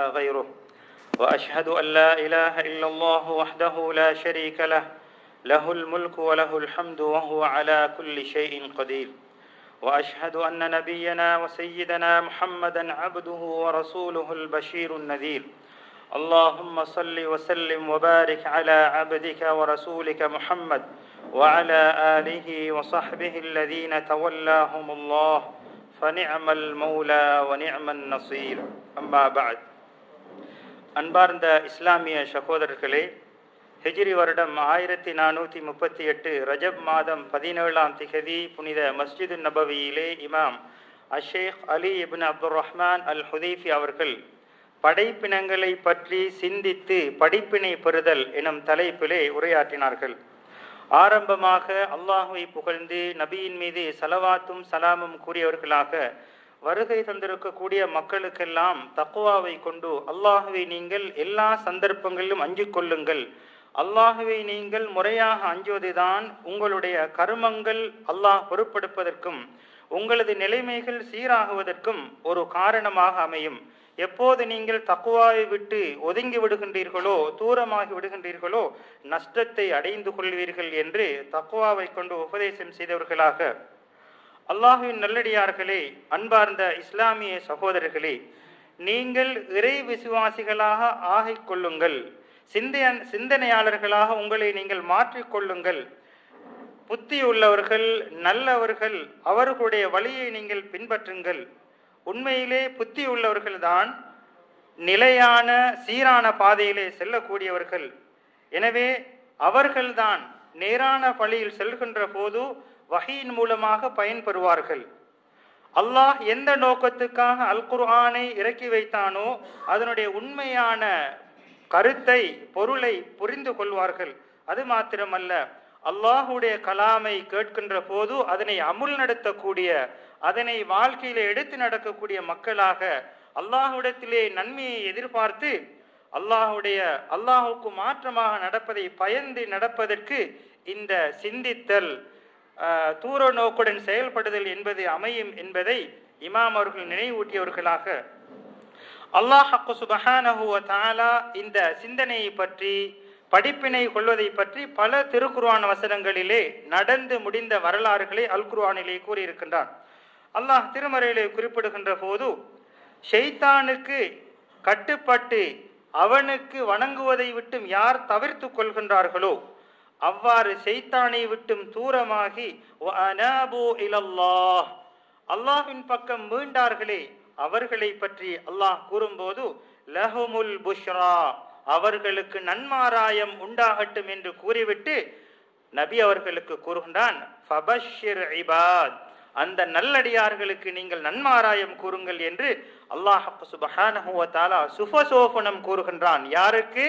غيره وأشهد أن لا إله إلا الله وحده لا شريك له له الملك وله الحمد وهو على كل شيء قدير وأشهد أن نبينا وسيدنا محمدا عبده ورسوله البشير النذير اللهم صل وسلم وبارك على عبدك ورسولك محمد وعلى آله وصحبه الذين تولاهم الله فنعم المولى ونعم النصير أما بعد அன்பார்ந்த இஸ்லாமிய சகோதரர்களே, ஹிஜ்ரி வருடம் 1438 ரஜப் மாதம் 17ஆம் திகதி புனித மஸ்ஜிது நபவியிலே இமாம் அஷேக் அலி இப்னு அப்துர் ரஹ்மான் அல் ஹுதைஃபி அவர்கள் படைப்பினங்களை பற்றி சிந்தித்து படிப்பினை பெறுதல் எனும் தலைப்பிலே உரையாற்றினார்கள். ஆரம்பமாக அல்லாஹுவை புகழ்ந்து நபியின் மீது ஸலவாத்தும் சலாமும் கூறியவர்களாக வருகை தந்திருக்கக்கூடிய மக்களுக்கெல்லாம் தக்வாவை கொண்டு அல்லாஹுவை நீங்கள் எல்லா சந்தர்ப்பங்களிலும் அஞ்சிக் கொள்ளுங்கள், அல்லாஹுவை நீங்கள் முறையாக அஞ்சுவதுதான் உங்களுடைய கர்மங்கள் அல்லாஹ் பொறுப்பெடுப்பதற்கும் உங்களது நிலைமைகள் சீராகுவதற்கும் ஒரு காரணமாக அமையும். எப்போது நீங்கள் தக்வாவை விட்டு ஒதுங்கி விடுகின்றீர்களோ, தூரமாகி விடுகின்றீர்களோ, நஷ்டத்தை அடைந்து கொள்வீர்கள் என்று தக்வாவை கொண்டு உபதேசம் செய்தவர்களாக அல்லாஹுவின் நல்லடியார்களே, அன்பார்ந்த இஸ்லாமிய சகோதரர்களே, நீங்கள் இறை விசுவாசிகளாக ஆகிக் கொள்ளுங்கள், சிந்தனையாளர்களாக உங்களை நீங்கள் மாற்றிக்கொள்ளுங்கள். புத்தி உள்ளவர்கள், நல்லவர்கள், அவர்களுடைய வழியை நீங்கள் பின்பற்றுங்கள். உண்மையிலே புத்தி உள்ளவர்கள்தான் நிலையான சீரான பாதையிலே செல்லக்கூடியவர்கள். எனவே அவர்கள்தான் நேரான வழியில் செல்கின்ற போது வஹீயின் மூலமாக பயன்பெறுவார்கள். அல்லாஹ் எந்த நோக்கத்துக்காக அல் குர்ஆனை இறக்கி வைத்தானோ அதனுடைய உண்மையான கருத்தை, பொருளை புரிந்து கொள்வார்கள். அது மாத்திரமல்ல, அல்லாஹுடைய கலாமை கேட்கின்ற போது அதனை அமுல் நடத்தக்கூடிய, அதனை வாழ்க்கையில எடுத்து நடக்கக்கூடிய மக்களாக அல்லாஹுடத்திலே நன்மையை எதிர்பார்த்து அல்லாஹுக்கு மாற்றமாக நடப்பதை பயந்து நடப்பதற்கு இந்த சிந்தித்தல், தூர நோக்குடன் செயல்படுதல் என்பது அமையும் என்பதை இமாம் அவர்கள் நினைவூட்டியவர்களாக அல்லாஹ் சுப்ஹானஹு வ தஆலா இந்த சிந்தனையை பற்றி, படிப்பினை கொள்வதை பற்றி பல திருக்குர்ஆன் வசனங்களிலே நடந்து முடிந்த வரலாறுகளை அல் குர்ஆனிலே கூறியிருக்கின்றான். அல்லாஹ் திருமறையிலே குறிப்பிடுகின்ற போது, ஷைத்தானுக்கு கட்டுப்பட்டு அவனுக்கு வணங்குவதை விட்டும் யார் தவிர்த்து கொள்கின்றார்களோ அவ்வாறு ஷைத்தானை விட்டும் தூரமாகி அல்லாஹ்வின் பக்கம் மீண்டார்களே அவர்களை பற்றி அல்லாஹ் கூறும்போது, லஹுமுல் புஷ்ரா, அவர்களுக்கு நன்மாராயம் உண்டாகட்டும் என்று கூறிவிட்டு நபி அவர்களுக்கு கூறுகின்றான், ஃபபஷ்ஷிர் இபாத், அந்த நல்லடியார்களுக்கு நீங்கள் நன்மாராயம் கூறுங்கள் என்று அல்லாஹ் சுப்ஹானஹு வ தஆலா சுபசோபனம் கூறுகின்றான். யாருக்கு?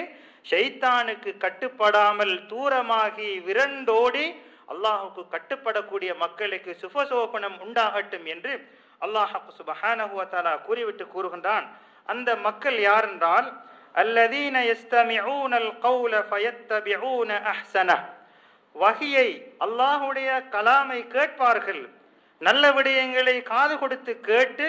ஷைத்தானுக்கு கட்டுப்படாமல் தூரமாகி விரண்டோடி அல்லாஹுக்கு கட்டுப்படக்கூடிய மக்களுக்கு சுபசோபனம் உண்டாகட்டும் என்று அல்லாஹ் சுப்ஹானஹு வ தஆலா கூறிவிட்டு கூறுகின்றான். அந்த மக்கள் யார் என்றால், அல்லதீன யஸ்தமிஊனல் கௌல ஃபயத்தபிஊன அஹ்ஸனஹ், வஹியை, அல்லாஹுடைய கலாமை கேட்பார்கள், நல்ல விடயங்களை காது கொடுத்து கேட்டு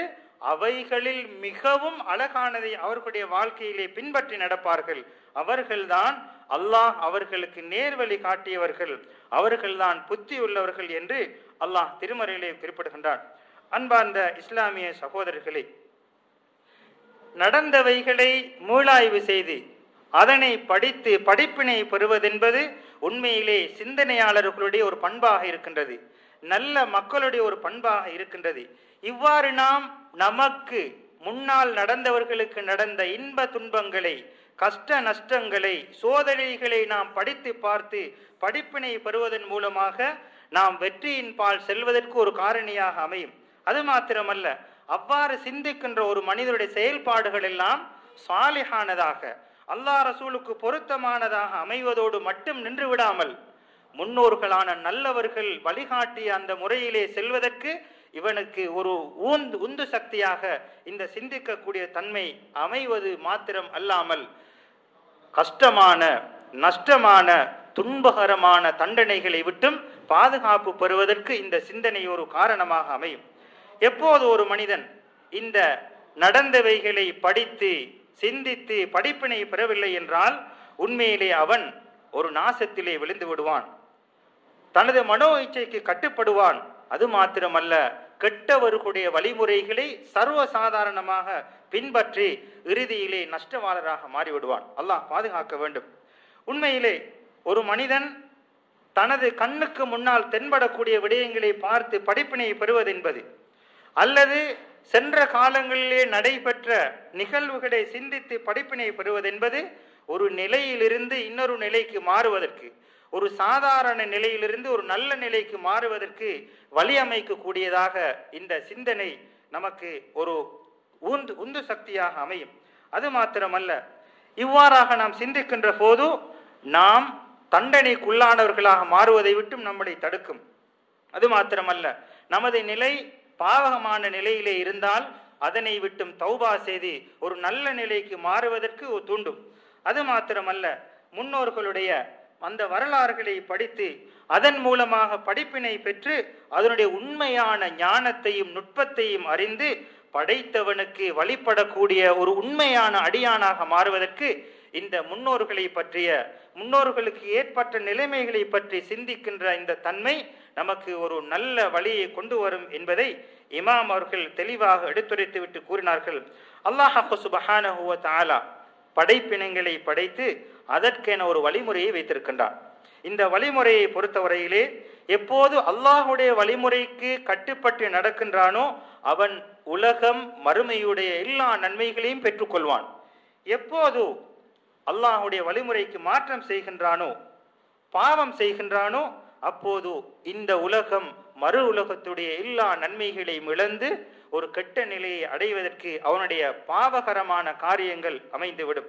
அவைகளில் மிகவும் அழகானதை அவர்களுடைய வாழ்க்கையிலே பின்பற்றி நடப்பார்கள். அவர்கள்தான் அல்லாஹ் அவர்களுக்கு நேர்வழி காட்டியவர்கள், அவர்கள்தான் புத்தி உள்ளவர்கள் என்று அல்லாஹ் திருமறையிலே குறிப்பிடுகின்றான். அன்பார்ந்த இஸ்லாமிய சகோதரர்களே, நடந்தவைகளை மீளாய்வு செய்து அதனை படித்து படிப்பினை பெறுவதென்பது உண்மையிலே சிந்தனையாளர்களுடைய ஒரு பண்பாக இருக்கின்றது, நல்ல மக்களுடைய ஒரு பண்பாக இருக்கின்றது. இவ்வாறு நாம் நமக்கு முன்னால் நடந்தவர்களுக்கு நடந்த இன்ப துன்பங்களை, கஷ்ட நஷ்டங்களை, சோதனைகளை நாம் படித்து பார்த்து படிப்பினை பெறுவதன் மூலமாக நாம் வெற்றியின் பால் செல்வதற்கு ஒரு காரணியாக அமையும். அது மாத்திரமல்ல, அவ்வாறு சிந்திக்கின்ற ஒரு மனிதனுடைய செயல்பாடுகள் எல்லாம் சாலிஹானதாக, அல்லாஹ் ரசூலுக்கு பொருத்தமானதாக அமைவதோடு மட்டும் நின்று விடாமல் முன்னோர்களான நல்லவர்கள் வழிகாட்டிய அந்த முறையிலே செல்வதற்கு இவனுக்கு ஒரு உந்து சக்தியாக இந்த சிந்திக்கக்கூடிய தன்மை அமைவது மாத்திரம் அல்லாமல் கஷ்டமான, நஷ்டமான, துன்பகரமான தண்டனைகளை விட்டும் பாதுகாப்பு பெறுவதற்கு இந்த சிந்தனை ஒரு காரணமாக அமையும். எப்போது ஒரு மனிதன் இந்த நடந்தவைகளை படித்து சிந்தித்து படிப்பினை பெறவில்லை என்றால் உண்மையிலே அவன் ஒரு நாசத்திலே விழுந்து விடுவான், தனது மனோ இச்சைக்கு கட்டுப்படுவான். அது மாத்திரமல்ல, கெட்டவர்களுடைய வழிமுறைகளை சர்வசாதாரணமாக பின்பற்றி இறுதியிலே நஷ்டவாளராக மாறிவிடுவான். அல்லாஹ் பாதுகாக்க வேண்டும். உண்மையிலே ஒரு மனிதன் தனது கண்ணுக்கு முன்னால் தென்படக்கூடிய விடயங்களை பார்த்து படிப்பினை பெறுவது என்பது, அல்லது சென்ற காலங்களிலே நடைபெற்ற நிகழ்வுகளை சிந்தித்து படிப்பினை பெறுவதென்பது ஒரு நிலையிலிருந்து இன்னொரு நிலைக்கு மாறுவதற்கு, ஒரு சாதாரண நிலையிலிருந்து ஒரு நல்ல நிலைக்கு மாறுவதற்கு வழி அமைக்கக்கூடியதாக இந்த சிந்தனை நமக்கு ஒரு உந்து சக்தியாக அமையும். அது மாத்திரமல்ல, இவ்வாறாக நாம் சிந்திக்கின்ற போது நாம் தண்டனைக்குள்ளானவர்களாக மாறுவதை விட்டும் நம்மளை தடுக்கும். அது மாத்திரமல்ல, நமது நிலை பாவகமான நிலையிலே இருந்தால் அதனை விட்டும் தௌபா செய்து ஒரு நல்ல நிலைக்கு மாறுவதற்கு தூண்டும். அது மாத்திரமல்ல, முன்னோர்களுடைய அந்த வரலாறுகளை படித்து அதன் மூலமாக படிப்பினை பெற்று அதனுடைய உண்மையான ஞானத்தையும் நுட்பத்தையும் அறிந்து படைத்தவனுக்கு வழிபடக்கூடிய ஒரு உண்மையான அடியானாக மாறுவதற்கு இந்த முன்னோர்களை பற்றிய, முன்னோர்களுக்கு ஏற்பட்ட நிலைமைகளை பற்றி சிந்திக்கின்ற இந்த தன்மை நமக்கு ஒரு நல்ல வழியை கொண்டு வரும் என்பதை இமாம் அவர்கள் தெளிவாக எடுத்துரைத்து விட்டு கூறினார்கள். அல்லாஹ் சுப்ஹானஹு வ தஆலா படைப்பினங்களை படைத்து அதற்கென ஒரு வழிமுறையை வைத்திருக்கின்றான். இந்த வழிமுறையை பொறுத்தவரையிலே எப்போது அல்லாஹுடைய வழிமுறைக்கு கட்டுப்பட்டு நடக்கின்றானோ அவன் உலகம் மறுமையுடைய எல்லா நன்மைகளையும் பெற்றுக்கொள்வான். எப்போது அல்லாஹுடைய வழிமுறைக்கு மாற்றம் செய்கின்றானோ, பாவம் செய்கின்றானோ, அப்போது இந்த உலகம் மறு உலகத்துடைய எல்லா நன்மைகளையும் இழந்து ஒரு கெட்ட நிலையை அடைவதற்கு அவனுடைய பாவகரமான காரியங்கள் அமைந்துவிடும்.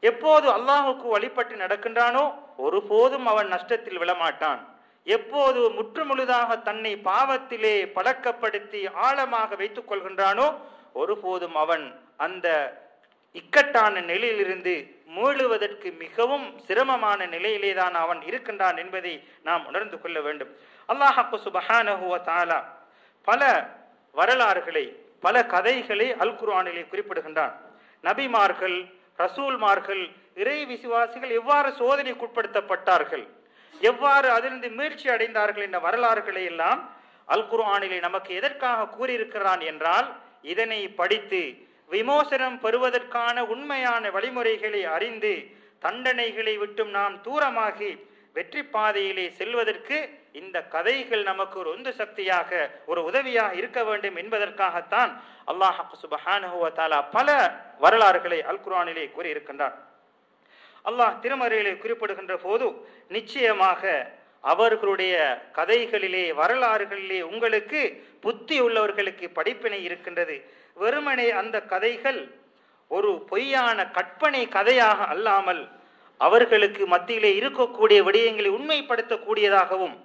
எப்போது அல்லாஹுக்கு வழிபட்டு நடக்கின்றானோ ஒருபோதும் அவன் நஷ்டத்தில் விழமாட்டான். எப்போது முற்றுமுழுதாக தன்னை பாவத்திலே பழக்கப்படுத்தி ஆழமாக வைத்துக் கொள்கின்றானோ ஒருபோதும் அவன் அந்த இக்கட்டான நிலையிலிருந்து மீளுவதற்கு மிகவும் சிரமமான நிலையிலேதான் அவன் இருக்கின்றான் என்பதை நாம் உணர்ந்து கொள்ள வேண்டும். அல்லாஹ் சுப்ஹானஹு வ தஆலா பல வரலாறுகளை, பல கதைகளை அல் குர்ஆனிலே குறிப்பிடுகின்றான். நபிமார்கள், ரசூல்மார்கள், இறை விசுவாசிகள் எவ்வாறு சோதனைக்குட்படுத்தப்பட்டார்கள், எவ்வாறு அதிலிருந்து மீழ்ச்சி அடைந்தார்கள் என்ற வரலாறுகளை எல்லாம் அல் குர்ஆனிலே நமக்கு எதற்காக கூறியிருக்கிறான் என்றால், இதனை படித்து விமோசனம் பெறுவதற்கான உண்மையான வழிமுறைகளை அறிந்து தண்டனைகளை விட்டும் நாம் தூரமாகி வெற்றி பாதையிலே செல்வதற்கு இந்த கதைகள் நமக்கு ஒரு உந்து சக்தியாக, ஒரு உதவியாக இருக்க வேண்டும் என்பதற்காகத்தான் அல்லாஹ் சுப்ஹானஹு வ தஆலா பல வரலாறுகளை அல் குர்ஆனிலே கூறியிருக்கின்றான். அல்லாஹ் திருமறையிலே குறிப்பிடுகின்ற போது நிச்சயமாக அவர்களுடைய கதைகளிலே, வரலாறுகளிலே உங்களுக்கு புத்தி உள்ளவர்களுக்கு படிப்பினை இருக்கின்றது. வெறுமனே அந்த கதைகள் ஒரு பொய்யான கற்பனை கதையாக அல்லாமல் அவர்களுக்கு மத்தியிலே இருக்கக்கூடிய விடயங்களை உண்மைப்படுத்தக்கூடியதாகவும்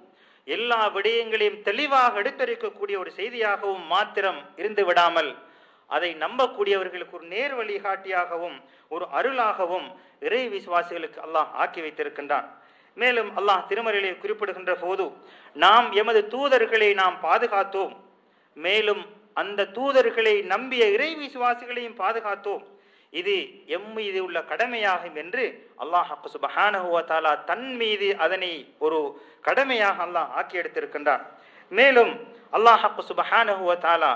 எல்லா விடயங்களையும் தெளிவாக எடுத்துரைக்கக்கூடிய ஒரு செய்தியாகவும் மாத்திரம் இருந்து விடாமல் அதை நம்பக்கூடியவர்களுக்கு ஒரு நேர் வழிகாட்டியாகவும் ஒரு அருளாகவும் இறை விசுவாசிகளுக்கு அல்லாஹ் ஆக்கி வைத்திருக்கின்றான். மேலும் அல்லாஹ் திருமறையிலே குறிப்பிடுகின்ற போது நாம் எமது தூதர்களை நாம் பாதுகாத்தோம், மேலும் அந்த தூதர்களை நம்பிய இறை விசுவாசிகளையும் பாதுகாத்தோம், இது எம் மீது உள்ள கடமையாகும் என்று அல்லாஹ் சுப்ஹானஹு வ தஆலா தன் மீது அதனை ஒரு கடமையாக அல்லாஹ் ஆக்கி எடுத்திருக்கின்றான். மேலும் அல்லாஹ் சுப்ஹானஹு வ தஆலா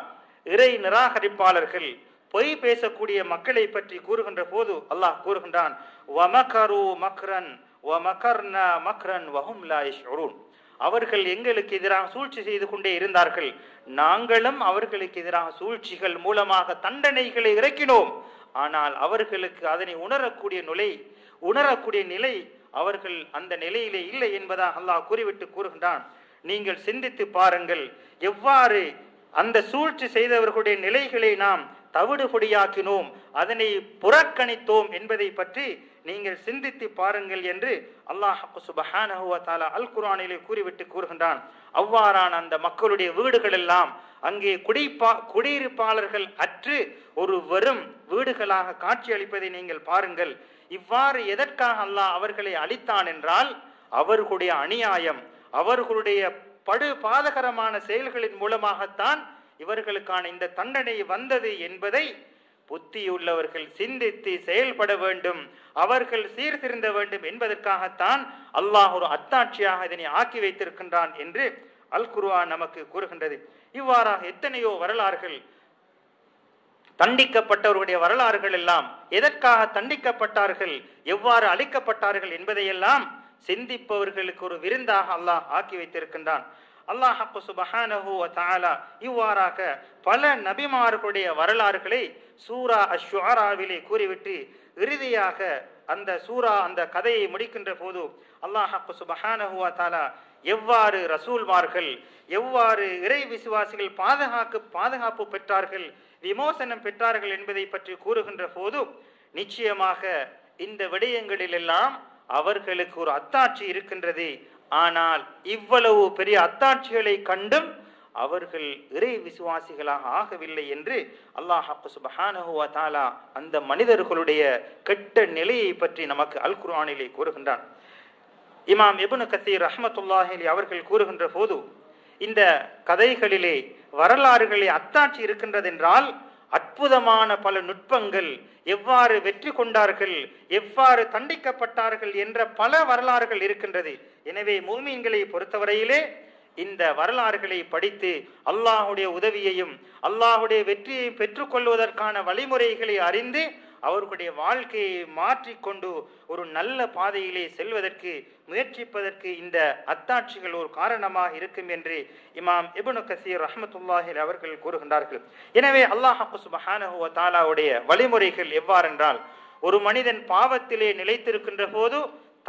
இறை நிராகரிப்பாளர்கள், பொய் பேசக்கூடிய மக்களை பற்றி கூறுகின்ற போது அல்லாஹ் கூறுகின்றான், வமகரு மக்ரன் வமகர்னா மக்ரன் வஹும் லா யஷ்உரூன். அவர்கள் எங்களுக்கு எதிராக சூழ்ச்சி செய்து கொண்டே இருந்தார்கள், நாங்களும் அவர்களுக்கு எதிராக சூழ்ச்சிகள் மூலமாக தண்டனைகளை இறக்கினோம், ஆனால் அவர்களுக்கு அதனை உணரக்கூடிய நிலை அவர்கள் அந்த நிலையிலே இல்லை என்பதாக அல்லாஹ் கூறிவிட்டு கூறுகின்றான். நீங்கள் சிந்தித்து பாருங்கள், எவ்வாறு அந்த சூழ்ச்சி செய்தவர்களுடைய நிலைகளை நாம் தவிடுபொடியாக்கினோம், அதனை புறக்கணித்தோம் என்பதை பற்றி நீங்கள் சிந்தித்து பாருங்கள் என்று அல்லாஹ் சுப்ஹானஹு வ தஆலா அல் குர்ஆனிலே கூறிவிட்டு கூறுகின்றான். அவ்வாறான அந்த மக்களுடைய வீடுகள் எல்லாம் அங்கே குடியிருப்பாளர்கள் அற்று ஒரு வெறும் வீடுகளாக காட்சி அளிப்பதை நீங்கள் பாருங்கள். இவ்வாறு எதற்காக அல்லாஹ் அவர்களை அளித்தான் என்றால், அவர்களுடைய அநியாயம், அவர்களுடைய படு பாதகரமான செயல்களின் மூலமாகத்தான் இவர்களுக்கான இந்த தண்டனை வந்தது என்பதை புத்தியுள்ளவர்கள் சிந்தித்து செயல்பட வேண்டும், அவர்கள் சீர்திருந்த வேண்டும் என்பதற்காகத்தான் அல்லாஹ் ஒரு அத்தாட்சியாக இதனை ஆக்கி வைத்திருக்கின்றான் என்று அல் குர்ஆன் நமக்கு கூறுகின்றது. இவ்வாறாக எத்தனையோ வரலாறுகள், தண்டிக்கப்பட்டவருடைய வரலாறுகள் எல்லாம் எதற்காக தண்டிக்கப்பட்டார்கள், எவ்வாறு அழிக்கப்பட்டார்கள் என்பதையெல்லாம் சிந்திப்பவர்களுக்கு ஒரு விருந்தாக அல்லாஹ் ஆக்கி வைத்திருக்கின்றான். அல்லாஹ் சுப்ஹானஹு வ தஆலா இவ்வாறாக பல நபிமார்களுடைய வரலாறுகளை சூரா அஷ்-ஷுஆராவிலே கூறிவிட்டு இறுதியாக அந்த சூரா அந்த கதையை முடிக்கின்ற போது அல்லாஹ் சுப்ஹானஹு வ தஆலா எவ்வாறு ரசூல்மார்கள், எவ்வாறு இறை விசுவாசிகள் பாதுகாப்பு பெற்றார்கள், விமோசனம் பெற்றார்கள் என்பதை பற்றி கூறுகின்ற போது நிச்சயமாக இந்த விடயங்களிலெல்லாம் அவர்களுக்கு ஒரு அத்தாட்சி இருக்கின்றது. ஆனால் இவ்வளவு பெரிய அத்தாட்சிகளை கண்டும் அவர்கள் இறை விசுவாசிகளாக ஆகவில்லை என்று அல்லாஹ் சுப்ஹானஹு வ தஆலா அந்த மனிதர்களுடைய கெட்ட நிலையை பற்றி நமக்கு அல் குர்ஆனிலே கூறுகின்றான். இமாம் இப்னு கஸீர் ரஹ்மத்துல்லாஹி அலைஹி அவர்கள் கூறுகின்ற போது இந்த கதைகளிலே வரலாறுகளே அத்தாட்சி இருக்கின்றது என்றால் அற்புதமான பல நுட்பங்கள், எவ்வாறு வெற்றி கொண்டார்கள், எவ்வாறு தண்டிக்கப்பட்டார்கள் என்ற பல வரலாறுகள் இருக்கின்றது. எனவே முஃமின்களை பொறுத்தவரையிலே இந்த வரலாறுகளை படித்து அல்லாஹுடைய உதவியையும் அல்லாஹுடைய வெற்றியை பெற்றுக்கொள்வதற்கான வழிமுறைகளை அறிந்து அவர்களுடைய வாழ்க்கையை மாற்றிக்கொண்டு ஒரு நல்ல பாதையிலே செல்வதற்கு முயற்சிப்பதற்கு இந்த அத்தாட்சிகள் ஒரு காரணமாக இருக்கும் என்று இமாம் இப்னு கஸீர் ரஹ்மத்துல்லாஹி அலைஹி அவர்கள் கூறுகின்றார்கள். எனவே அல்லாஹ் சுப்ஹானஹு வ தஆலாவுடைய வழிமுறைகள் எவ்வாறென்றால், ஒரு மனிதன் பாவத்திலே நிலைத்திருக்கின்ற போது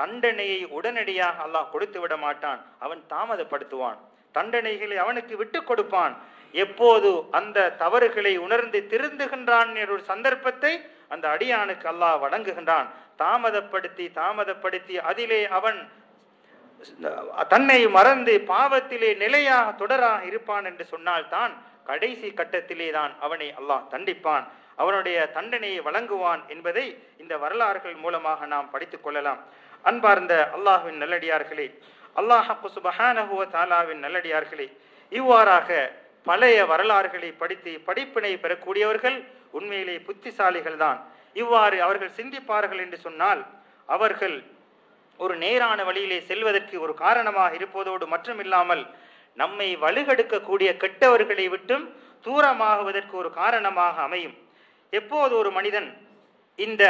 தண்டனையை உடனடியாக அல்லாஹ் கொடுத்து விட மாட்டான், அவன் தாமதப்படுத்துவான், தண்டனைகளை அவனுக்கு விட்டு கொடுப்பான். எப்போது அந்த தவறுகளை உணர்ந்து திருந்துகின்றான் ஒரு சந்தர்ப்பத்தை அந்த அடியானுக்கு அல்லாஹ் வழங்குகின்றான். தாமதப்படுத்தி அதிலே அவன் தன்னை மறந்து பாவத்திலே நிலையாக தொடராக இருப்பான் என்று சொன்னால் தான் கடைசி கட்டத்திலே தான் அவனை அல்லாஹ் தண்டிப்பான், அவனுடைய தண்டனையை வழங்குவான் என்பதை இந்த வரலாறுகள் மூலமாக நாம் படித்துக் கொள்ளலாம். அன்பார்ந்த அல்லாஹ்வின் நல்லடியார்களே, அல்லாஹ் சுப்ஹானஹு வ தஆலாவின் நல்லடியார்களே, இவ்வாறாக பழைய வரலாறுகளை படித்து படிப்பினை பெறக்கூடியவர்கள் உண்மையிலே புத்திசாலிகள் தான். இவ்வாறு அவர்கள் சிந்திப்பார்கள் என்று சொன்னால் அவர்கள் ஒரு நேரான வழியிலே செல்வதற்கு ஒரு காரணமாக இருப்பதோடு மட்டுமில்லாமல் நம்மை வலுகெடுக்கக்கூடிய கெட்டவர்களை விட்டும் தூரமாகுவதற்கு ஒரு காரணமாக அமையும். எப்போது ஒரு மனிதன் இந்த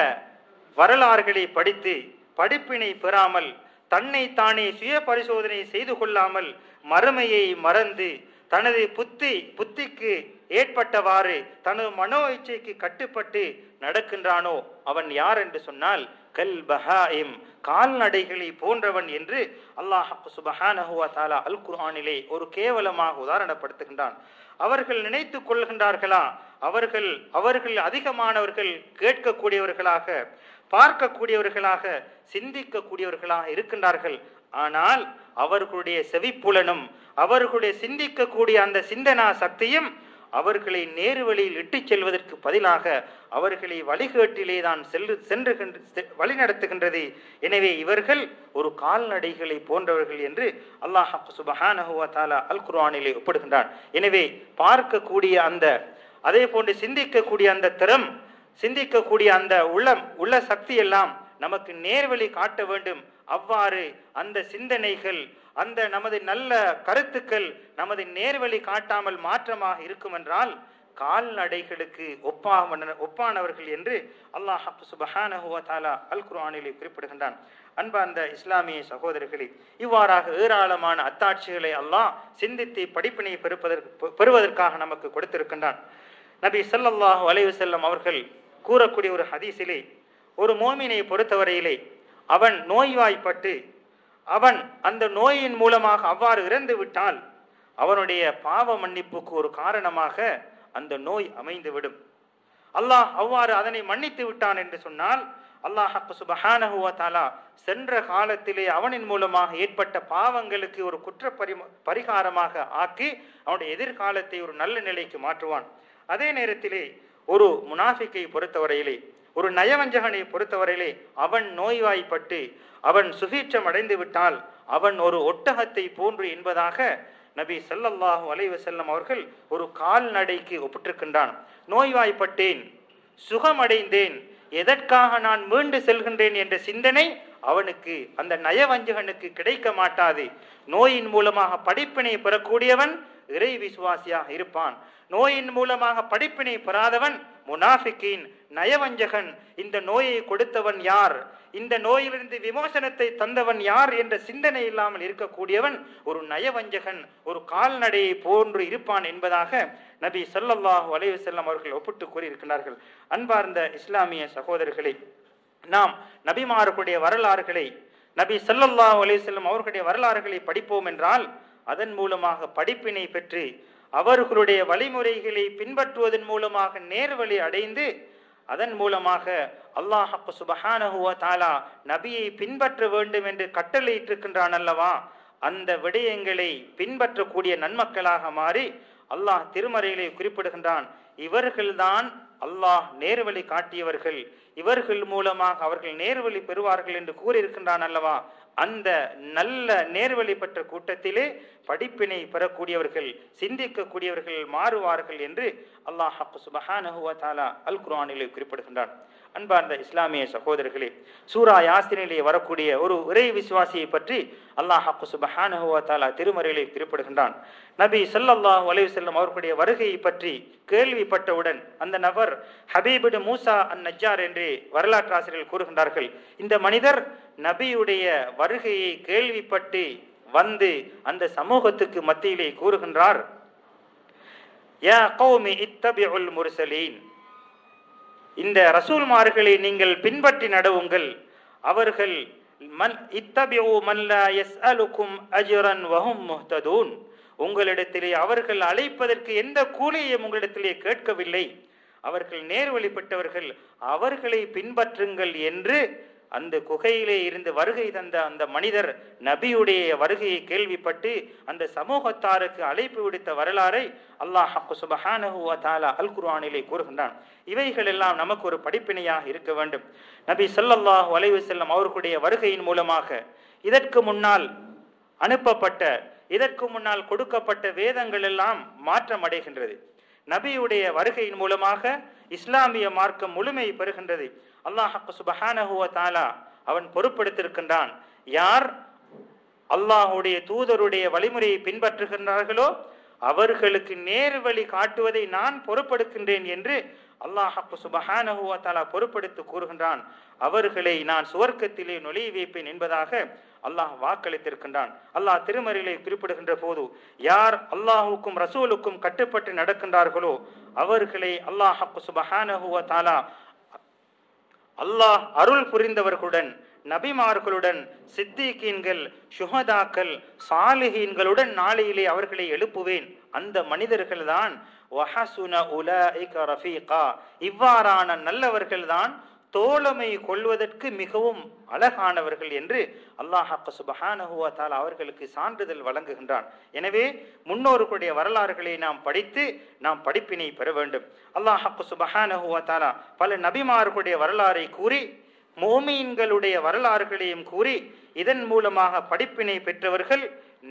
வரலாறுகளை படித்து படிப்பினை பெறாமல், தன்னை தானே சுய பரிசோதனை செய்து கொள்ளாமல், மறுமையை மறந்து தனது புத்திக்கு ஏற்பட்டவாறு தனது மனோ இச்சைக்கு கட்டுப்பட்டு நடக்கின்றானோ அவன் யார் என்று சொன்னால் கல் பஹாயிம், கால்நடைகளை போன்றவன் என்று அல்லாஹ் சுப்ஹானஹு வ தஆலா அல் குர்ஆனிலே ஒரு கேவலமாக உதாரணப்படுத்துகின்றான். அவர்கள் நினைத்து கொள்கின்றார்களா, அவர்கள் அதிகமானவர்கள் கேட்கக்கூடியவர்களாக, பார்க்கக்கூடியவர்களாக, சிந்திக்கக்கூடியவர்களாக இருக்கின்றார்கள். ஆனால் அவர்களுடைய செவிப்புலனும் அவர்களுடைய சிந்திக்கக்கூடிய அந்த சிந்தனா சக்தியும் அவர்களை நேரு வழியில் இட்டு செல்வதற்கு பதிலாக அவர்களை வழிகேட்டிலே தான் வழிநடத்துகின்றது. எனவே இவர்கள் ஒரு கால்நடைகளை போன்றவர்கள் என்று அல்லாஹ் சுப்ஹானஹு வ தஆலா அல் குர்ஆனிலே ஒப்பிடுகின்றான். எனவே பார்க்கக்கூடிய அந்த, அதே போன்று சிந்திக்கக்கூடிய அந்த திறம், சிந்திக்கக்கூடிய அந்த உள்ள சக்தி எல்லாம் நமக்கு நேர்வழி காட்ட வேண்டும். அவ்வாறு அந்த சிந்தனைகள், அந்த நமது நல்ல கருத்துக்கள் நமது நேர்வழி காட்டாமல் மாற்றமாக இருக்கும் என்றால் கால்நடைகளுக்கு ஒப்பானவர்கள் என்று அல்லாஹ் சுப்ஹானஹு வ தஆலா அல் குர்ஆனிலே குறிப்பிடுகின்றான். அன்பார்ந்த இஸ்லாமிய சகோதரர்களே, இவ்வாறாக ஏராளமான அத்தாட்சிகளை அல்லாஹ் சிந்தித்து படிப்பினை பெறுவதற்காக நமக்கு கொடுத்திருக்கின்றான். நபி ஸல்லல்லாஹு அலைஹி வஸல்லம் அவர்கள் கூறக்கூடிய ஒரு ஹதீஸிலே, ஒரு மோமினை பொறுத்தவரையிலே அவன் நோய்வாய்ப்பட்டு அவன் அந்த நோயின் மூலமாக அவ்வாறு இறந்து விட்டால் அவனுடைய பாவ மன்னிப்புக்கு ஒரு காரணமாக அந்த நோய் அமைந்துவிடும். அல்லாஹ் அவ்வாறு அதனை மன்னித்து விட்டான் என்று சொன்னால் அல்லாஹ் சுப்ஹானஹு வ தஆலா சென்ற காலத்திலே அவனின் மூலமாக ஏற்பட்ட பாவங்களுக்கு ஒரு குற்ற பரிகாரமாக ஆக்கி அவனுடைய எதிர்காலத்தை ஒரு நல்ல நிலைக்கு மாற்றுவான். அதே நேரத்திலே ஒரு முனாஃபிக்கை பொறுத்தவரையிலே, ஒரு நயவஞ்சகனை பொறுத்தவரையிலே அவன் நோய்வாய்ப்பட்டு அவன் சுகீட்சம் அடைந்து விட்டால் அவன் ஒரு ஒட்டகத்தை போன்று என்பதாக நபி ஸல்லல்லாஹு அலைஹி வஸல்லம் அவர்கள் ஒரு கால்நடைக்கு ஒப்பிட்டிருக்கின்றான். நோய்வாய்ப்பட்டேன், சுகமடைந்தேன், எதற்காக நான் மீண்டு செல்கின்றேன் என்ற சிந்தனை அவனுக்கு, அந்த நயவஞ்சகனுக்கு கிடைக்க மாட்டாது. நோயின் மூலமாக படிப்பினை பெறக்கூடியவன் இறை விசுவாசியாக இருப்பான். நோயின் மூலமாக படிப்பினை பெறாதவன் முனாஃபிகீன், நயவஞ்சகன். இந்த நோயை கொடுத்தவன் யார், இந்த நோயிலிருந்து விமோசனத்தை தந்தவன் யார் என்ற சிந்தனை இல்லாமல் இருக்கக்கூடியவன் ஒரு நயவஞ்சகன், ஒரு கால்நடையை போன்று இருப்பான் என்பதாக நபி ஸல்லல்லாஹு அலைஹி வஸல்லம் அவர்கள் ஒப்பிட்டு கூறியிருக்கிறார்கள். அன்பார்ந்த இஸ்லாமிய சகோதரர்களே, நாம் நபிமார்களுடைய வரலாறுகளை, நபி ஸல்லல்லாஹு அலைஹி வஸல்லம் அவர்களுடைய வரலாறுகளை படிப்போம் என்றால் அதன் மூலமாக படிப்பினை பெற்று அவர்களுடைய வழிமுறைகளை பின்பற்றுவதன் மூலமாக நேர்வழி அடைந்து அதன் மூலமாக அல்லாஹ் சுப்ஹானஹு வ தஆலா நபியை பின்பற்ற வேண்டும் என்று கட்டளையிட்டிருக்கின்றான் அல்லவா, அந்த விடயங்களை பின்பற்றக்கூடிய நன்மக்களாக மாறி அல்லாஹ் திருமறையிலே குறிப்பிடுகின்றான். இவர்கள்தான் அல்லாஹ் நேர்வழி காட்டியவர்கள், இவர்கள் மூலமாக அவர்கள் நேர்வழி பெறுவார்கள் என்று கூறியிருக்கின்றான் அல்லவா. அந்த நல்ல நேர்வழி பெற்ற கூட்டத்திலே படிப்பினை பெறக்கூடியவர்கள், சிந்திக்கக்கூடியவர்கள் மாறுவார்கள் என்று அல்லாஹ் சுப்ஹானஹு வ தஆலா அல் குர்ஆனிலே குறிப்பிடுகின்றான். அன்பார்ந்த இஸ்லாமிய சகோதரர்களே, சூரா யாசினிலே வரக்கூடிய ஒரு இறை விசுவாசியை பற்றி அல்லாஹ் சுப்ஹானஹு வ தஆலா திருமறையிலே குறிப்பிடுகின்றான். நபி ஸல்லல்லாஹு அலைஹி வஸல்லம் அவர்களுடைய வருகையை பற்றி கேள்விப்பட்டவுடன் அந்த நபர் ஹபீப் இப்னு மூசா அன்-நஜ்ஜார் என்று வரலாற்று ஆசிரியர்கள் கூறுகின்றார்கள். இந்த மனிதர் நபியுடைய வருகையை கேள்விப்பட்டு வந்து அந்த சமூகத்துக்கு மத்தியிலே கூறுகின்றார், யா கௌமி இத்தபிஉல் முர்சலீன், இந்த ரசூல்மார்களை நீங்கள் பின்பற்றி நடவுங்கள். அவர்கள் இத்தபிஉ மன் லா யஸ்அலுக்கும் அஜ்ரன் வஹும் முஹ்ததூன், உங்களிடத்திலே அவர்கள் அழைப்பதற்கு எந்த கூலியையும் உங்களிடத்திலே கேட்கவில்லை, அவர்கள் நேர்வழிப்பட்டவர்கள், அவர்களை பின்பற்றுங்கள் என்று அந்த குகையிலே இருந்து வருகை தந்த அந்த மனிதர் நபியுடைய வருகையை கேள்விப்பட்டு அந்த சமூகத்தாருக்கு அழைப்பு விடுத்த வரலாறை அல்லாஹ் சுப்ஹானஹு வ தஆலா அல் குர்ஆனிலே கூறுகின்றான். இவைகள் எல்லாம் நமக்கு ஒரு படிப்பினையாக இருக்க வேண்டும். நபி ஸல்லல்லாஹு அலைஹி வஸல்லம் அவர்களுடைய வருகையின் மூலமாக இதற்கு முன்னால் அனுப்பப்பட்ட, இதற்கு முன்னால் கொடுக்கப்பட்ட வேதங்கள் எல்லாம் மாற்றம் அடைகின்றது. நபியுடைய வருகையின் மூலமாக இஸ்லாமிய மார்க்கம் முழுமை பெறுகின்றது. அல்லாஹ் சுப்ஹானஹு வ தஆலா அவன் பொறுப்படுத்திருக்கின்றான், யார் அல்லாஹுடைய தூதருடைய வழிமுறையை பின்பற்றுகின்றார்களோ அவர்களுக்கு நேர்வழி காட்டுவதை நான் பொறுப்படுகின்றேன் என்று அல்லாஹ் சுப்ஹானஹு வ தஆலா பொறுப்படுத்தி கூறுகின்றான். அவர்களை நான் சுவர்க்கத்திலே நுழைய வைப்பேன் என்பதாக அல்லாஹ் வாக்களித்திருக்கின்றான். அல்லாஹ் திருமறையிலே குறிப்பிடுகின்ற போது, யார் அல்லாஹுக்கும் ரசூலுக்கும் கட்டுப்பட்டு நடக்கின்றார்களோ அவர்களை அல்லாஹ் சுப்ஹானஹு வ தஆலா அல்லாஹ் அருள் புரிந்தவர்களுடன், நபிமார்களுடன், சித்திகீன்கள், சுஹதாக்கள், சாலிஹீன்களுடன் நாளையிலே அவர்களை எழுப்புவேன். அந்த மனிதர்கள் தான் வஹசுன உலாஇக ரஃபீகா, இவ்வாறான நல்லவர்கள் தான் தோழமை கொள்வதற்கு மிகவும் அழகானவர்கள் என்று அல்லாஹ் சுப்ஹானஹு வ தஆலா அவர்களுக்கு சான்றிதழ் வழங்குகின்றான். எனவே முன்னோர்களுடைய வரலாறுகளை நாம் படித்து நாம் படிப்பினை பெற வேண்டும். அல்லாஹ் சுப்ஹானஹு வ தஆலா பல நபிமார்களுடைய வரலாறை கூறி முஃமின்களுடைய வரலாறுகளையும் கூறி இதன் மூலமாக படிப்பினை பெற்றவர்கள்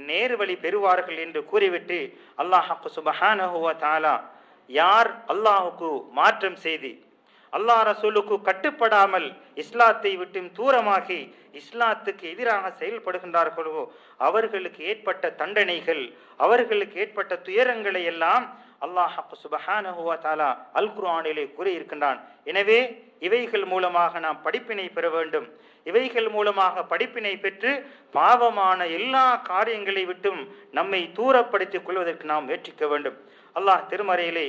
நேர்வழி பெறுவார்கள் என்று கூறிவிட்டு அல்லாஹ் சுப்ஹானஹு வ தஆலா யார் அல்லாஹுக்கு மாற்றம் செய்து அல்லாஹ் ரசூலுக்கு கட்டுப்படாமல் இஸ்லாத்தை விட்டு தூரமாகி இஸ்லாத்துக்கு எதிராக செயல்படுகின்றார்களோ அவர்களுக்கு ஏற்பட்ட தண்டனைகள், அவர்களுக்கு ஏற்பட்ட துயரங்களை எல்லாம் அல்லாஹ் சுப்ஹானஹு வ தஆலா அல் குர்ஆனிலே கூறியிருக்கின்றான். எனவே இவைகள் மூலமாக நாம் படிப்பினை பெற வேண்டும். இவைகள் மூலமாக படிப்பினை பெற்று பாவமான எல்லா காரியங்களை விட்டும் நம்மை தூரப்படுத்திக் கொள்வதற்கு நாம் முயற்சிக்க வேண்டும். அல்லாஹ் திருமறையிலே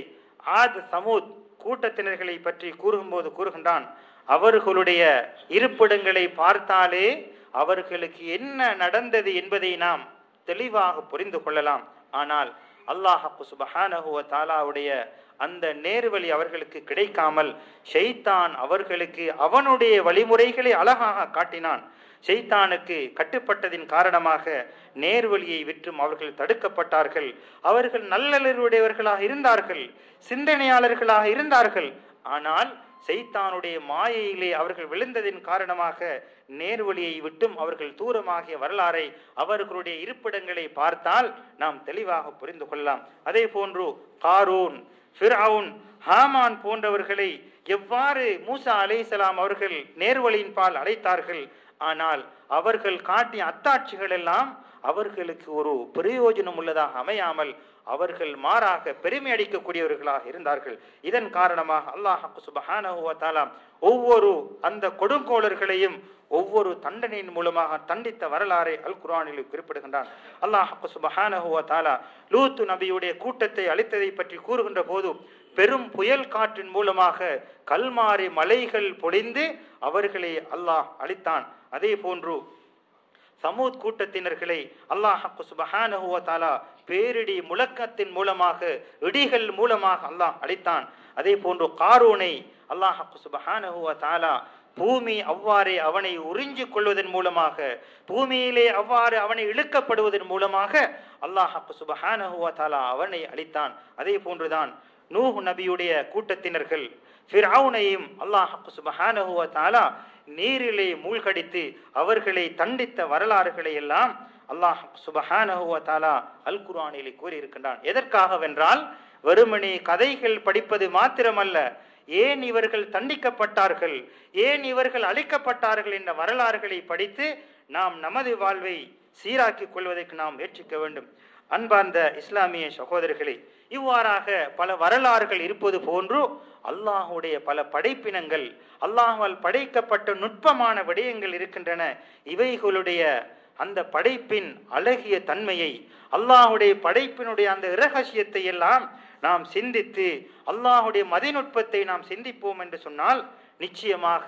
ஆத் சமூத் கூட்டத்தினர்களை பற்றி கூறும்போது கூறுகின்றான், அவர்களுடைய இருப்பிடங்களை பார்த்தாலே அவர்களுக்கு என்ன நடந்தது என்பதை நாம் தெளிவாக புரிந்து கொள்ளலாம். ஆனால் அல்லாஹ் சுப்ஹானஹு வ தஆலாவுடைய அந்த நேர்வழி அவர்களுக்கு கிடைக்காமல் ஷைத்தான் அவர்களுக்கு அவனுடைய வழிமுறைகளை அழகாக காட்டினான். ஷைத்தானுக்கு கட்டுப்பட்டதின் காரணமாக நேர்வழியை விற்றும் அவர்கள் தடுக்கப்பட்டார்கள். அவர்கள் நல்லறிவுடையவர்களாக இருந்தார்கள், சிந்தனையாளர்களாக இருந்தார்கள். ஆனால் ஷைத்தானுடைய மாயையிலே அவர்கள் விழுந்ததின் காரணமாக நேர்வழியை விட்டும் அவர்கள் தூரமாகிய வரலாறை, அவர்களுடைய இருப்பிடங்களை பார்த்தால் நாம் தெளிவாக புரிந்து கொள்ளலாம். அதே போன்று காரூன், ஃபிர்அவுன், ஹாமான் போன்றவர்களை எவ்வாறு மூசா அலைஹிஸ்ஸலாம் அவர்கள் நேர்வழியின் பால் அழைத்தார்கள், ஆனால் அவர்கள் காட்டிய அத்தாட்சிகள் எல்லாம் அவர்களுக்கு ஒரு பிரயோஜனம் உள்ளதாக அமையாமல் அவர்கள் மாறாக பெருமை அடிக்கக்கூடியவர்களாக இருந்தார்கள். இதன் காரணமாக அல்லாஹ் சுப்ஹானஹு வ தஆலா ஒவ்வொரு அந்த கொடுங்கோளர்களையும் ஒவ்வொரு தண்டனையின் மூலமாக தண்டித்த வரலாறை அல் குர்ஆனில் குறிப்பிடுகின்றான். அல்லாஹ் சுப்ஹானஹு வ தஆலா லூத் நபியுடைய கூட்டத்தை அழித்ததை பற்றி கூறுகின்ற போது பெரும் புயல் காற்றின் மூலமாக கல்மாரி மலைகள் பொழிந்து அவர்களை அல்லாஹ் அழித்தான். அதே போன்று சமூத் கூட்டத்தினர்களை அல்லாஹ் சுப்ஹானஹு வ தஆலா பேரிடி முழக்கத்தின் மூலமாக இடிகள் மூலமாக அல்லாஹ் அழித்தான். அதே போன்று காரூனை அல்லாஹ் சுப்ஹானஹு வ தஆலா பூமி அவ்வாறே அவனை உறிஞ்சு கொள்வதன் மூலமாக, பூமியிலே அவ்வாறு அவனை இழுக்கப்படுவதன் மூலமாக அல்லாஹ் சுப்ஹானஹு வ தஆலா அவனை அழித்தான். அதே போன்றுதான் நூஹ் நபியுடைய கூட்டத்தினர்கள் ஃபிர்அவுனையும் அல்லாஹ் சுப்ஹானஹு வ தஆலா நீரிலே மூழ்கடித்து அவர்களை தண்டித்த வரலாறுகளை எல்லாம் அல்லாஹ் சுப்ஹானஹு வ தஆலா அல் குர்ஆனிலே கூறியிருக்கின்றான். எதற்காகவென்றால் வெறுமனே கதைகள் படிப்பது மாத்திரமல்ல, ஏன் இவர்கள் தண்டிக்கப்பட்டார்கள், ஏன் இவர்கள் அழிக்கப்பட்டார்கள் என்ற வரலாறுகளை படித்து நாம் நமது வாழ்வை சீராக்கிக் கொள்வதற்கு நாம் முயற்சிக்க வேண்டும். அன்பார்ந்த இஸ்லாமிய சகோதரர்களே, இவ்வாறாக பல வரலாறுகள் இருப்பது போன்று அல்லாஹுடைய பல படைப்பினங்கள், அல்லாஹால் படைக்கப்பட்ட நுட்பமான விடயங்கள் இருக்கின்றன. இவைகளுடைய அந்த படைப்பின் அழகிய தன்மையை, அல்லாஹுடைய படைப்பினுடைய அந்த இரகசியத்தை எல்லாம் நாம் சிந்தித்து அல்லாஹுடைய மதிநுட்பத்தை நாம் சிந்திப்போம் என்று சொன்னால் நிச்சயமாக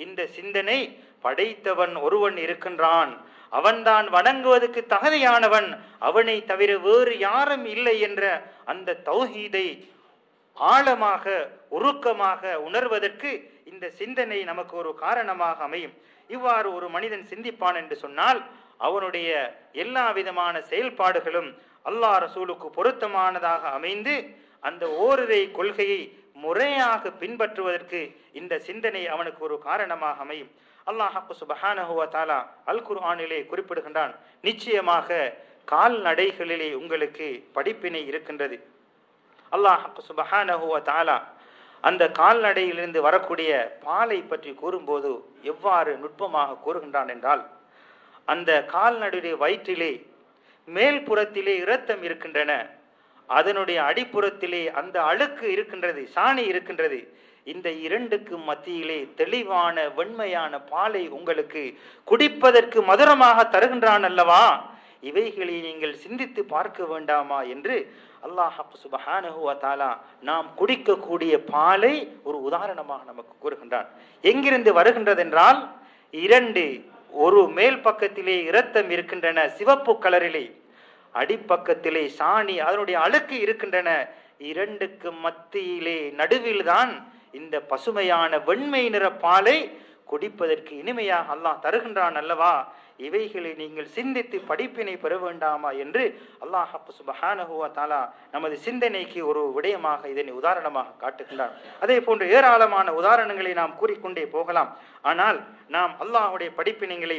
இந்த சிந்தனை படைத்தவன் ஒருவன் இருக்கின்றான், அவன்தான் வணங்குவதற்கு தகுதியானவன், அவனை தவிர வேறு யாரும் இல்லை என்ற அந்த தௌஹீதை ஆழமாக உருக்கமாக உணர்வதற்கு இந்த சிந்தனை நமக்கு ஒரு காரணமாக அமையும். இவ்வாறு ஒரு மனிதன் சிந்திப்பான் என்று சொன்னால் அவனுடைய எல்லா விதமான செயல்பாடுகளும் அல்லாஹ் ரசூலுக்கு பொருத்தமானதாக அமைந்து அந்த ஓரிரை கொள்கையை முறையாக பின்பற்றுவதற்கு இந்த சிந்தனை அவனுக்கு ஒரு காரணமாக அமையும். அல்லாஹ் சுப்ஹானஹு வ தஆலா அல் குர்ஆனிலே குறிப்பிடுகின்றான், நிச்சயமாக கால்நடைகளிலே உங்களுக்கு படிப்பினை இருக்கின்றது. அல்லாஹ் சுப்ஹானஹு வ தஆலா அந்த கால்நடையிலிருந்து வரக்கூடிய பாலை பற்றி கூறும்போது எவ்வாறு நுட்பமாக கூறுகின்றான் என்றால், அந்த கால்நடையுடைய வயிற்றிலே மேல் புறத்திலே இரத்தம் இருக்கின்றன, அதனுடைய அடிப்புறத்திலே அந்த அழுக்கு இருக்கின்றது, சாணி இருக்கின்றது. இந்த இரண்டுக்கு மத்தியிலே தெளிவான வெண்மையான பாலை உங்களுக்கு குடிப்பதற்கு மதுரமாக தருகின்றான் அல்லவா, இவைகளை நீங்கள் சிந்தித்து பார்க்க வேண்டாமா என்று அல்லாஹ் சுப்ஹானஹு வ தஆலா நாம் குடிக்கக்கூடிய பாலை ஒரு உதாரணமாக நமக்கு கூறுகின்றான். எங்கிருந்து வருகின்றது என்றால், இரண்டு, ஒரு மேல் பக்கத்திலே இரத்தம் இருக்கின்றன சிவப்பு கலரிலே, அடிப்பக்கத்திலே சாணி அதனுடைய அழுக்கு இருக்கின்றன. இரண்டுக்கு மத்தியிலே நடுவில் தான் இந்த பசுமையான வெண்மை நிற பாலை குடிப்பதற்கு இனிமையாக அல்லாஹ் தருகின்றான் அல்லவா, இவைகளை நீங்கள் சிந்தித்து படிப்பினை பெற வேண்டாமா என்று அல்லாஹ் சுப்ஹானஹு வ தஆலா நமது சிந்தனைக்கு ஒரு விடயமாக இதனை உதாரணமாக காட்டுகின்றான். அதே போன்று ஏராளமான உதாரணங்களை நாம் கூறிக்கொண்டே போகலாம். ஆனால் நாம் அல்லாஹுடைய படைப்பினங்களை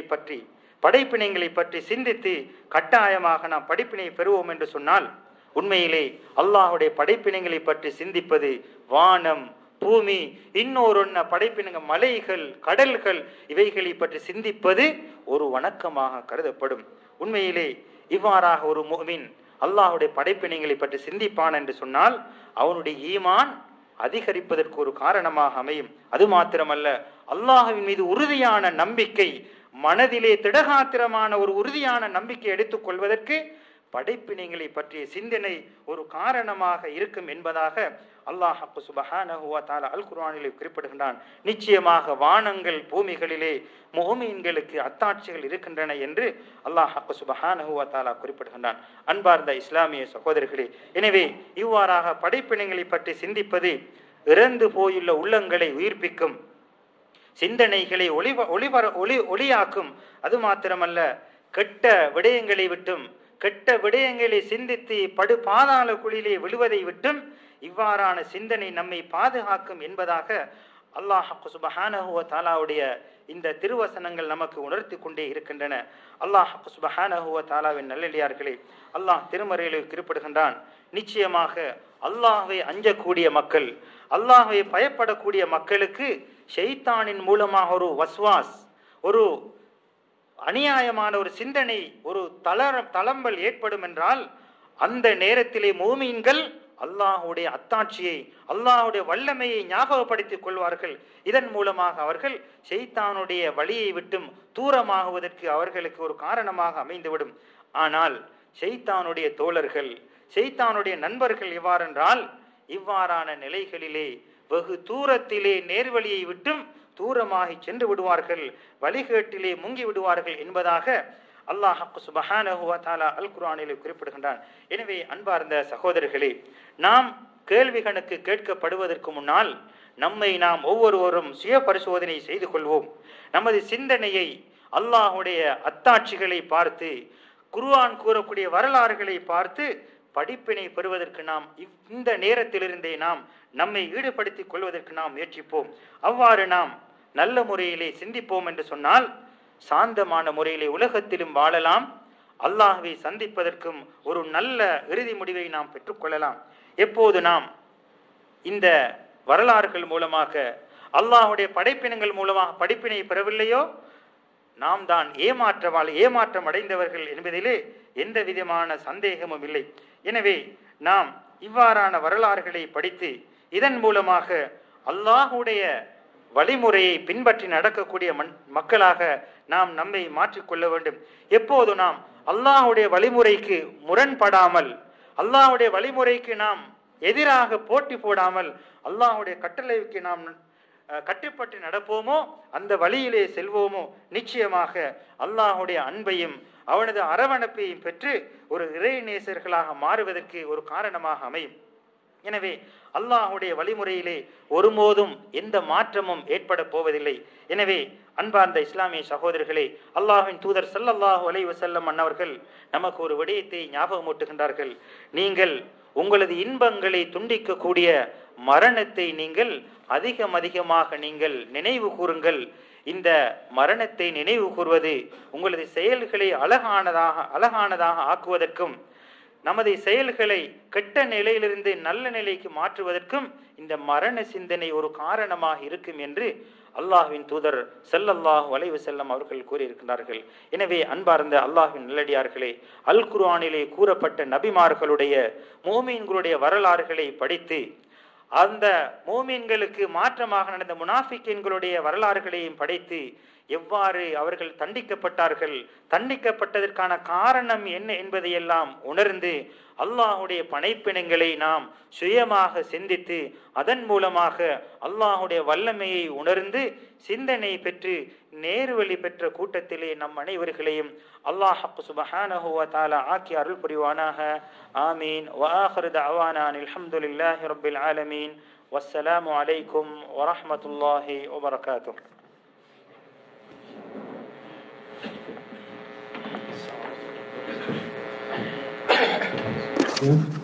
பற்றி சிந்தித்து கட்டாயமாக நாம் படிப்பினை பெறுவோம் என்று சொன்னால், உண்மையிலே அல்லாஹுடைய படைப்பினங்களை பற்றி சிந்திப்பது, வானம் பூமி இன்னொரு படைப்பினங்கள் மலைகள் கடல்கள் இவைகளை பற்றி சிந்திப்பது ஒரு வணக்கமாக கருதப்படும். உண்மையிலே இவ்வாறாக ஒரு முஃமின் அல்லாஹுடைய படைப்பினங்களை பற்றி சிந்திப்பான் என்று சொன்னால் அவனுடைய ஈமான் அதிகரிப்பதற்கு ஒரு காரணமாக அமையும். அது மாத்திரமல்ல, அல்லாஹ்வின் மீது உறுதியான நம்பிக்கை, மனதிலே திடகாத்திரமான ஒரு உறுதியான நம்பிக்கை எடுத்துக் கொள்வதற்கு படைப்பினங்களை பற்றிய சிந்தனை ஒரு காரணமாக இருக்கும் என்பதாக அல்லாஹ் சுப்ஹானஹு வ தஆலா அல் குர்ஆனிலே குறிப்பிடுகின்றான். நிச்சயமாக வானங்கள் பூமிகளிலே முஃமின்களுக்கு அத்தாட்சிகள் இருக்கின்றன என்று அல்லாஹ் சுப்ஹானஹு வ தஆலா குறிப்பிடுகின்றான். அன்பார்ந்த இஸ்லாமிய சகோதரர்களே, எனவே இவ்வாறாக படைப்பினங்களை பற்றி சிந்திப்பது இறந்து போயுள்ள உள்ளங்களை உயிர்ப்பிக்கும், சிந்தனைகளை ஒளியாக்கும். அது மாத்திரமல்ல, கெட்ட விடயங்களை விட்டும் கெட்ட விடயங்களை சிந்தித்து படு பாதாள குழியிலே விழுவதை விட்டும் இவ்வாறான சிந்தனை நம்மை பாதுகாக்கும் என்பதாக அல்லாஹ் சுப்ஹானஹு வ தஆலாவுடைய இந்த திருவசனங்கள் நமக்கு உணர்த்தி கொண்டே இருக்கின்றன. அல்லாஹ் சுப்ஹானஹு வ தஆலாவின் நல்லடியார்களே, அல்லாஹ் திருமறையிலே குறிப்பிடுகின்றான், நிச்சயமாக அல்லாஹ்வை அஞ்சக்கூடிய மக்கள், அல்லாஹ்வை பயப்படக்கூடிய மக்களுக்கு ஷைத்தானின் மூலமாக ஒரு வஸ்வாஸ், ஒரு அநியாயமான ஒரு சிந்தனை, ஒரு தளம்பல் ஏற்படும் என்றால் அந்த நேரத்திலே மூமீன்கள் அல்லாஹுடைய அத்தாட்சியை, அல்லாஹுடைய வல்லமையை ஞாபகப்படுத்திக் கொள்வார்கள். இதன் மூலமாக அவர்கள் ஷைத்தானுடைய வழியை விட்டும் தூரமாகுவதற்கு அவர்களுக்கு ஒரு காரணமாக அமைந்துவிடும். ஆனால் ஷைத்தானுடைய தோழர்கள், ஷைத்தானுடைய நண்பர்கள் எவ்வாறென்றால், இவ்வாறான நிலைகளிலே வெகு தூரத்திலே நேர்வழியை விட்டும் தூரமாகி சென்று விடுவார்கள், வழிகேட்டிலே முங்கி விடுவார்கள் என்பதாக அல்லாஹ் சுப்ஹானஹு வ தஆலா அல் குர்ஆனிலே குறிப்பிடுகின்றான். எனவே அன்பார்ந்த சகோதரர்களே, நாம் கேள்வி கணக்கு கேட்கப்படுவதற்கு முன்னால் நம்மை நாம் ஒவ்வொருவரும் சுய பரிசோதனை செய்து கொள்வோம். நமது சிந்தனையை அல்லாஹுடைய அத்தாட்சிகளை பார்த்து, குர்ஆன் கூறக்கூடிய வரலாறுகளை பார்த்து படிப்பினை பெறுவதற்கு நாம் இந்த நேரத்திலிருந்தே நாம் நம்மை ஈடுபடுத்திக் கொள்வதற்கு நாம் முயற்சிப்போம். அவ்வாறு நாம் நல்ல முறையிலே சிந்திப்போம் என்று சொன்னால் சாந்தமான முறையிலே உலகத்திலும் வாழலாம், அல்லாஹ்வை சந்திப்பதற்கும் ஒரு நல்ல இறுதி முடிவை நாம் பெற்றுக்கொள்ளலாம். எப்போது நாம் இந்த வரலாறுகள் மூலமாக, அல்லாஹுடைய படைப்பினங்கள் மூலமாக படிப்பினை பெறவில்லையோ நாம் தான் ஏமாற்றம் அடைந்தவர்கள் என்பதிலே எந்த விதமான சந்தேகமும் இல்லை. எனவே நாம் இவ்வாறான வரலாறுகளை படித்து இதன் மூலமாக அல்லாஹுடைய வழிமுறையை பின்பற்றி நடக்கக்கூடிய மக்களாக நாம் நம்மை மாற்றிக்கொள்ள வேண்டும். எப்போது நாம் அல்லாஹுடைய வழிமுறைக்கு முரண்படாமல், அல்லாஹுடைய வழிமுறைக்கு நாம் எதிராக போட்டி போடாமல், அல்லாஹுடைய கட்டளைக்கு நாம் கட்டுப்பட்டு நடப்போமோ, அந்த வழியிலே செல்வோமோ, நிச்சயமாக அல்லாஹுடைய அன்பையும் அவனது அரவணைப்பையும் பெற்று ஒரு இறைநேசர்களாக மாறுவதற்கு ஒரு காரணமாக அமையும். எனவே அல்லாஹுடைய வழிமுறையிலே ஒருபோதும் எந்த மாற்றமும் ஏற்பட போவதில்லை. எனவே அன்பார்ந்த இஸ்லாமிய சகோதரர்களே, அல்லாஹ்வின் தூதர் ஸல்லல்லாஹு அலைஹி வஸல்லம் அன்னவர்கள் நமக்கு ஒரு விடயத்தை ஞாபகமூட்டுகின்றார்கள். நீங்கள் உங்களது இன்பங்களை துண்டிக்கக்கூடிய மரணத்தை நீங்கள் அதிகமாக நீங்கள் நினைவு கூறுங்கள். இந்த மரணத்தை நினைவு கூறுவது உங்களது செயல்களை அழகானதாக ஆக்குவதற்கும், நமது செயல்களை கெட்ட நிலையிலிருந்து நல்ல நிலைக்கு மாற்றுவதற்கும் இந்த மரண சிந்தனை ஒரு காரணமாக இருக்கும் என்று அல்லாஹ்வின் தூதர் ஸல்லல்லாஹு அலைஹி வஸல்லம் அவர்கள் கூறியிருக்கிறார்கள். எனவே அன்பார்ந்த அல்லாஹ்வின் நல்லடியார்களே, அல் குர்ஆனிலே கூறப்பட்ட நபிமார்களுடைய, மூமீன்களுடைய வரலாறுகளை படித்து, அந்த மூமீன்களுக்கு மாற்றமாக நடந்த முனாஃபிக்கீன்களுடைய வரலாறுகளையும் படித்து, எவ்வாறு அவர்கள் தண்டிக்கப்பட்டார்கள், தண்டிக்கப்பட்டதற்கான காரணம் என்ன என்பதையெல்லாம் உணர்ந்து, அல்லாஹுடைய படைப்பினங்களை நாம் சுயமாக சிந்தித்து, அதன் மூலமாக அல்லாஹுடைய வல்லமையை உணர்ந்து சிந்தனை பெற்று நேர்வழி பெற்ற கூட்டத்திலே நம் அனைவர்களையும் அல்லாஹ் சுப்ஹானஹு வ தஆலா ஆக்கி அருள் புரிவானாக. ஆமீன். வ ஆகிரு தஅவானா அல்ஹம்துலில்லாஹி ரப்பில் ஆலமீன். வஸ்ஸலாமு அலைக்கும் வ ரஹ்மத்துல்லாஹி வ பரகாத்துஹு. Yeah.